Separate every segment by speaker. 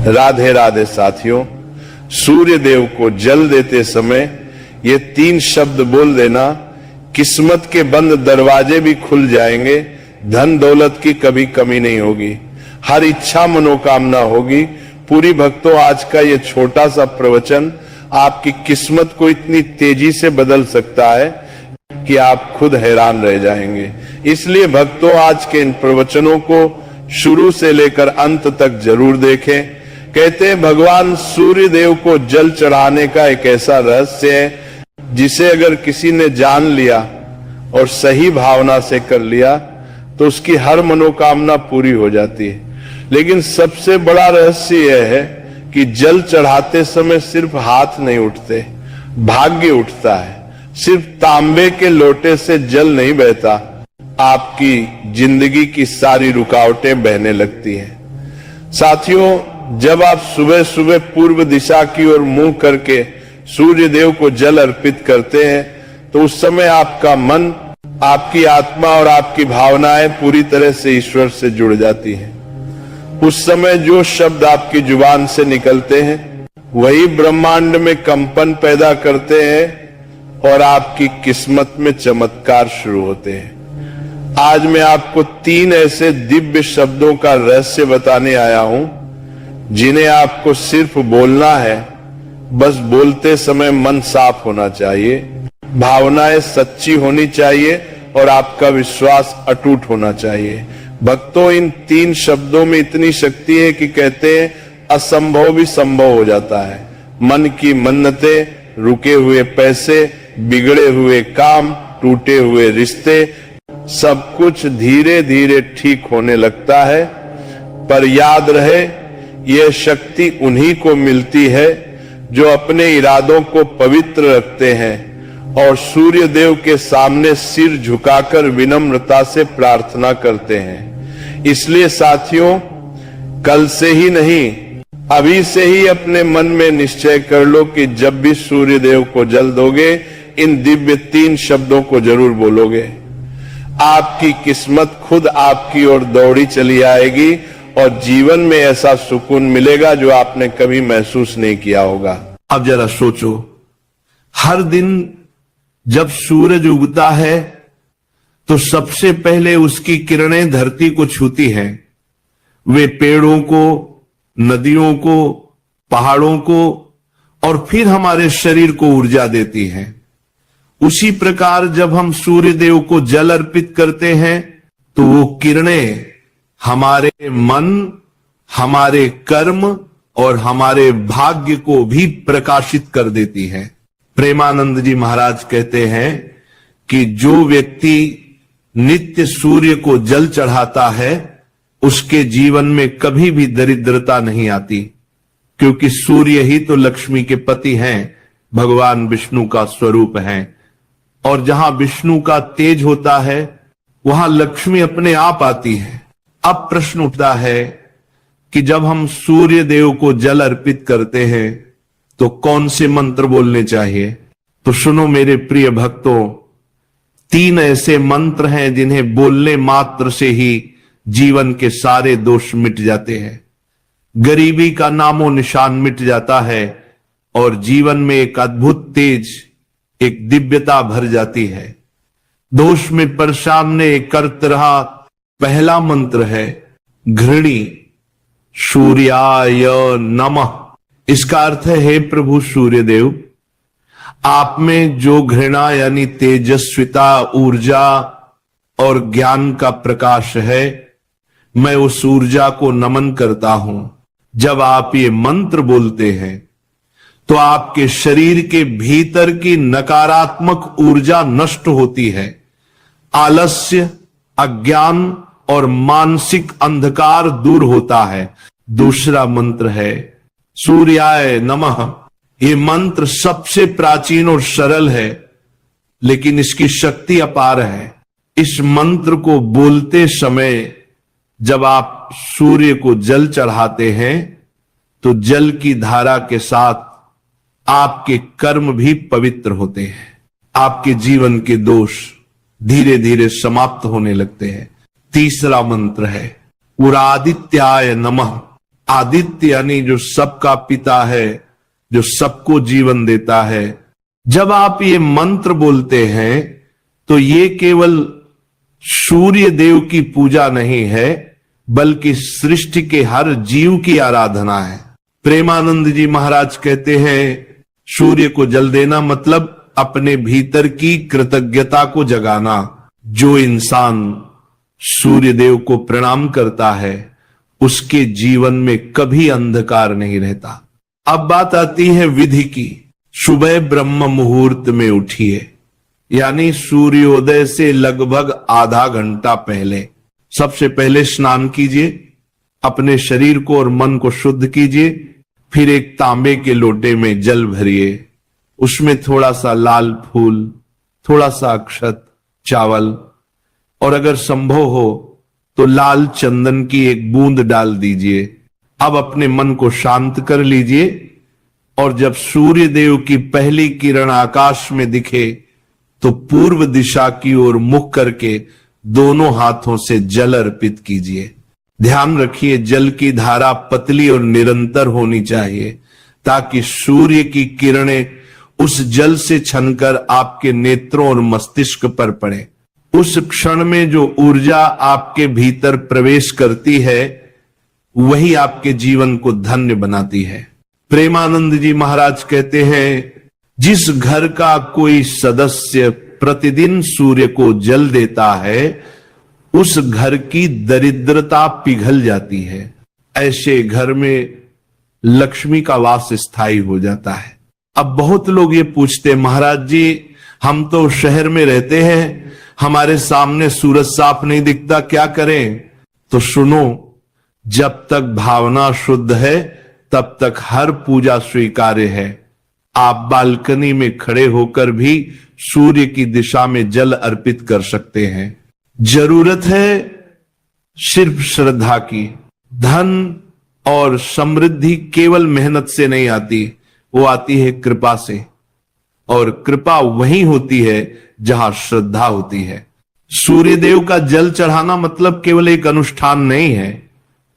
Speaker 1: राधे राधे साथियों, सूर्य देव को जल देते समय ये 3 शब्द बोल देना, किस्मत के बंद दरवाजे भी खुल जाएंगे, धन दौलत की कभी कमी नहीं होगी, हर इच्छा मनोकामना होगी। पूरी भक्तों, आज का ये छोटा सा प्रवचन आपकी किस्मत को इतनी तेजी से बदल सकता है कि आप खुद हैरान रह जाएंगे। इसलिए भक्तों, आज के इन प्रवचनों को शुरू से लेकर अंत तक जरूर देखें। कहते हैं भगवान सूर्य देव को जल चढ़ाने का एक ऐसा रहस्य है जिसे अगर किसी ने जान लिया और सही भावना से कर लिया तो उसकी हर मनोकामना पूरी हो जाती है। लेकिन सबसे बड़ा रहस्य यह है कि जल चढ़ाते समय सिर्फ हाथ नहीं उठते, भाग्य उठता है। सिर्फ तांबे के लोटे से जल नहीं बहता, आपकी जिंदगी की सारी रुकावटें बहने लगती हैं। साथियों, जब आप सुबह सुबह पूर्व दिशा की ओर मुंह करके सूर्य देव को जल अर्पित करते हैं तो उस समय आपका मन, आपकी आत्मा और आपकी भावनाएं पूरी तरह से ईश्वर से जुड़ जाती हैं। उस समय जो शब्द आपकी जुबान से निकलते हैं वही ब्रह्मांड में कंपन पैदा करते हैं और आपकी किस्मत में चमत्कार शुरू होते हैं। आज मैं आपको 3 ऐसे दिव्य शब्दों का रहस्य बताने आया हूं जिन्हें आपको सिर्फ बोलना है। बस बोलते समय मन साफ होना चाहिए, भावनाएं सच्ची होनी चाहिए और आपका विश्वास अटूट होना चाहिए। भक्तों, इन 3 शब्दों में इतनी शक्ति है कि कहते हैं असंभव भी संभव हो जाता है। मन की मन्नतें, रुके हुए पैसे, बिगड़े हुए काम, टूटे हुए रिश्ते, सब कुछ धीरे धीरे ठीक होने लगता है। पर याद रहे, यह शक्ति उन्हीं को मिलती है जो अपने इरादों को पवित्र रखते हैं और सूर्य देव के सामने सिर झुकाकर विनम्रता से प्रार्थना करते हैं। इसलिए साथियों, कल से ही नहीं, अभी से ही अपने मन में निश्चय कर लो कि जब भी सूर्य देव को जल दोगे, इन दिव्य 3 शब्दों को जरूर बोलोगे। आपकी किस्मत खुद आपकी ओर दौड़ी चली आएगी और जीवन में ऐसा सुकून मिलेगा जो आपने कभी महसूस नहीं किया होगा।
Speaker 2: अब जरा सोचो, हर दिन जब सूरज उगता है तो सबसे पहले उसकी किरणें धरती को छूती हैं। वे पेड़ों को, नदियों को, पहाड़ों को और फिर हमारे शरीर को ऊर्जा देती हैं। उसी प्रकार जब हम सूर्य देव को जल अर्पित करते हैं तो वो किरणें हमारे मन, हमारे कर्म और हमारे भाग्य को भी प्रकाशित कर देती हैं। प्रेमानंद जी महाराज कहते हैं कि जो व्यक्ति नित्य सूर्य को जल चढ़ाता है उसके जीवन में कभी भी दरिद्रता नहीं आती, क्योंकि सूर्य ही तो लक्ष्मी के पति हैं, भगवान विष्णु का स्वरूप हैं। और जहां विष्णु का तेज होता है वहां लक्ष्मी अपने आप आती है। अब प्रश्न उठता है कि जब हम सूर्य देव को जल अर्पित करते हैं तो कौन से मंत्र बोलने चाहिए? तो सुनो मेरे प्रिय भक्तों, 3 ऐसे मंत्र हैं जिन्हें बोलने मात्र से ही जीवन के सारे दोष मिट जाते हैं, गरीबी का नामो निशान मिट जाता है और जीवन में एक अद्भुत तेज, एक दिव्यता भर जाती है। दोष में परेशान ने करत रहा पहला मंत्र है घृणी सूर्याय नमः। इसका अर्थ है, हे प्रभु सूर्य देव, आप में जो घृणा यानी तेजस्विता, ऊर्जा और ज्ञान का प्रकाश है, मैं उस ऊर्जा को नमन करता हूं। जब आप ये मंत्र बोलते हैं तो आपके शरीर के भीतर की नकारात्मक ऊर्जा नष्ट होती है, आलस्य, अज्ञान और मानसिक अंधकार दूर होता है। दूसरा मंत्र है सूर्याय नमः। ये मंत्र सबसे प्राचीन और सरल है, लेकिन इसकी शक्ति अपार है। इस मंत्र को बोलते समय जब आप सूर्य को जल चढ़ाते हैं तो जल की धारा के साथ आपके कर्म भी पवित्र होते हैं, आपके जीवन के दोष धीरे धीरे समाप्त होने लगते हैं। तीसरा मंत्र है उरादित्याय नमः। आदित्य यानी जो सबका पिता है, जो सबको जीवन देता है। जब आप ये मंत्र बोलते हैं तो ये केवल सूर्य देव की पूजा नहीं है, बल्कि सृष्टि के हर जीव की आराधना है। प्रेमानंद जी महाराज कहते हैं सूर्य को जल देना मतलब अपने भीतर की कृतज्ञता को जगाना। जो इंसान सूर्य देव को प्रणाम करता है उसके जीवन में कभी अंधकार नहीं रहता। अब बात आती है विधि की। सुबह ब्रह्म मुहूर्त में उठिए, यानी सूर्योदय से लगभग आधा घंटा पहले। सबसे पहले स्नान कीजिए, अपने शरीर को और मन को शुद्ध कीजिए। फिर एक तांबे के लोटे में जल भरिए, उसमें थोड़ा सा लाल फूल, थोड़ा सा अक्षत, चावल और अगर संभव हो तो लाल चंदन की एक बूंद डाल दीजिए। अब अपने मन को शांत कर लीजिए और जब सूर्य देव की पहली किरण आकाश में दिखे तो पूर्व दिशा की ओर मुख करके दोनों हाथों से जल अर्पित कीजिए। ध्यान रखिए जल की धारा पतली और निरंतर होनी चाहिए ताकि सूर्य की किरणें उस जल से छनकर आपके नेत्रों और मस्तिष्क पर पड़े। उस क्षण में जो ऊर्जा आपके भीतर प्रवेश करती है वही आपके जीवन को धन्य बनाती है। प्रेमानंद जी महाराज कहते हैं जिस घर का कोई सदस्य प्रतिदिन सूर्य को जल देता है उस घर की दरिद्रता पिघल जाती है। ऐसे घर में लक्ष्मी का वास स्थायी हो जाता है। अब बहुत लोग ये पूछते महाराज जी हम तो शहर में रहते हैं, हमारे सामने सूरज साफ नहीं दिखता, क्या करें? तो सुनो, जब तक भावना शुद्ध है तब तक हर पूजा स्वीकार्य है। आप बालकनी में खड़े होकर भी सूर्य की दिशा में जल अर्पित कर सकते हैं। जरूरत है सिर्फ श्रद्धा की। धन और समृद्धि केवल मेहनत से नहीं आती, वो आती है कृपा से, और कृपा वहीं होती है जहां श्रद्धा होती है। सूर्य देव का जल चढ़ाना मतलब केवल एक अनुष्ठान नहीं है,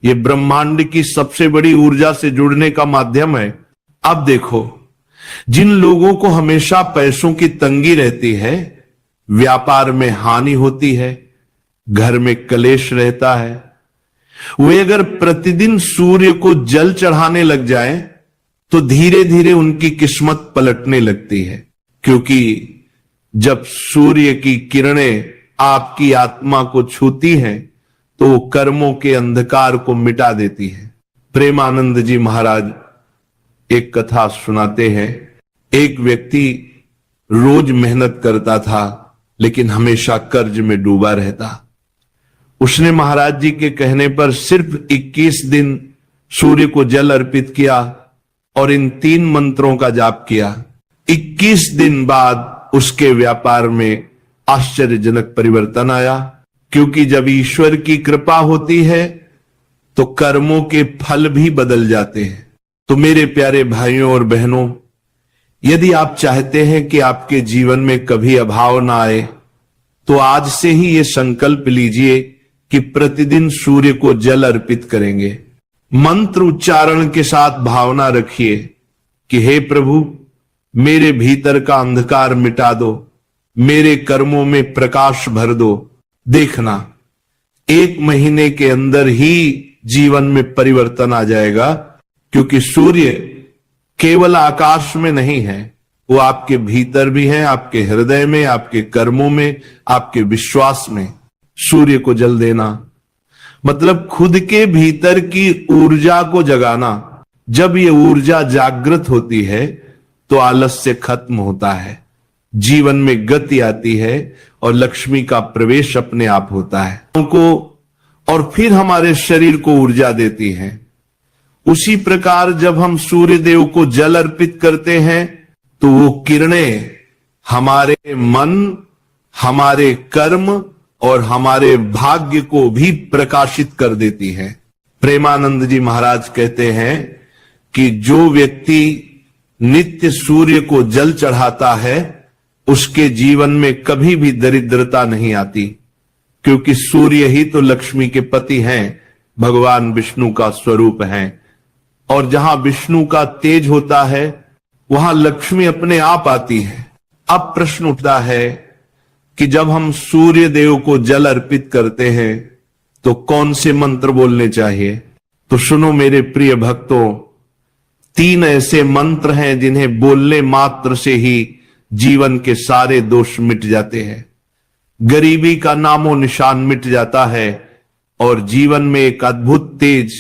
Speaker 2: ये ब्रह्मांड की सबसे बड़ी ऊर्जा से जुड़ने का माध्यम है। अब देखो, जिन लोगों को हमेशा पैसों की तंगी रहती है, व्यापार में हानि होती है, घर में क्लेश रहता है, वे अगर प्रतिदिन सूर्य को जल चढ़ाने लग जाएं, तो धीरे धीरे उनकी किस्मत पलटने लगती है। क्योंकि जब सूर्य की किरणें आपकी आत्मा को छूती हैं, तो वो कर्मों के अंधकार को मिटा देती है। प्रेमानंद जी महाराज एक कथा सुनाते हैं। एक व्यक्ति रोज मेहनत करता था लेकिन हमेशा कर्ज में डूबा रहता। उसने महाराज जी के कहने पर सिर्फ 21 दिन सूर्य को जल अर्पित किया और इन 3 मंत्रों का जाप किया। 21 दिन बाद उसके व्यापार में आश्चर्यजनक परिवर्तन आया। क्योंकि जब ईश्वर की कृपा होती है तो कर्मों के फल भी बदल जाते हैं। तो मेरे प्यारे भाइयों और बहनों, यदि आप चाहते हैं कि आपके जीवन में कभी अभाव ना आए, तो आज से ही ये संकल्प लीजिए कि प्रतिदिन सूर्य को जल अर्पित करेंगे। मंत्र उच्चारण के साथ भावना रखिए कि हे प्रभु, मेरे भीतर का अंधकार मिटा दो, मेरे कर्मों में प्रकाश भर दो। देखना, 1 महीने के अंदर ही जीवन में परिवर्तन आ जाएगा। क्योंकि सूर्य केवल आकाश में नहीं है, वो आपके भीतर भी है, आपके हृदय में, आपके कर्मों में, आपके विश्वास में। सूर्य को जल देना मतलब खुद के भीतर की ऊर्जा को जगाना। जब ये ऊर्जा जागृत होती है तो आलस्य खत्म होता है, जीवन में गति आती है और लक्ष्मी का प्रवेश अपने आप होता है और फिर हमारे शरीर को ऊर्जा देती है। उसी प्रकार जब हम सूर्य देव को जल अर्पित करते हैं तो वो किरणें हमारे मन, हमारे कर्म और हमारे भाग्य को भी प्रकाशित कर देती है। प्रेमानंद जी महाराज कहते हैं कि जो व्यक्ति नित्य सूर्य को जल चढ़ाता है उसके जीवन में कभी भी दरिद्रता नहीं आती। क्योंकि सूर्य ही तो लक्ष्मी के पति हैं, भगवान विष्णु का स्वरूप है, और जहां विष्णु का तेज होता है वहां लक्ष्मी अपने आप आती है। अब प्रश्न उठता है कि जब हम सूर्य देव को जल अर्पित करते हैं तो कौन से मंत्र बोलने चाहिए? तो सुनो मेरे प्रिय भक्तों, 3 ऐसे मंत्र हैं जिन्हें बोलने मात्र से ही जीवन के सारे दोष मिट जाते हैं, गरीबी का नामो निशान मिट जाता है और जीवन में एक अद्भुत तेज,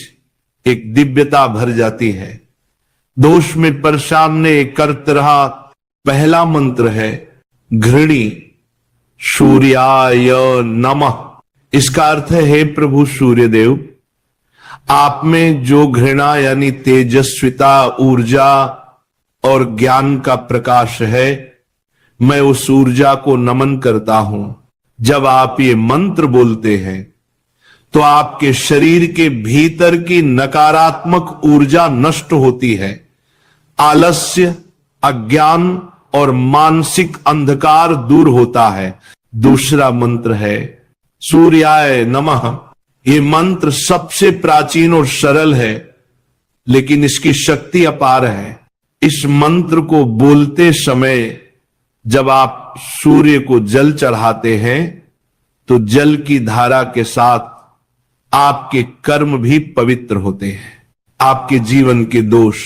Speaker 2: एक दिव्यता भर जाती है। दोष में परेशान ने करत रहा पहला मंत्र है घृणी सूर्याय नमः। इसका अर्थ है, हे प्रभु सूर्यदेव, आप में जो घृणा यानी तेजस्विता, ऊर्जा और ज्ञान का प्रकाश है, मैं उस ऊर्जा को नमन करता हूं। जब आप ये मंत्र बोलते हैं तो आपके शरीर के भीतर की नकारात्मक ऊर्जा नष्ट होती है, आलस्य, अज्ञान और मानसिक अंधकार दूर होता है। दूसरा मंत्र है सूर्याय नमः। ये मंत्र सबसे प्राचीन और सरल है, लेकिन इसकी शक्ति अपार है। इस मंत्र को बोलते समय जब आप सूर्य को जल चढ़ाते हैं तो जल की धारा के साथ आपके कर्म भी पवित्र होते हैं, आपके जीवन के दोष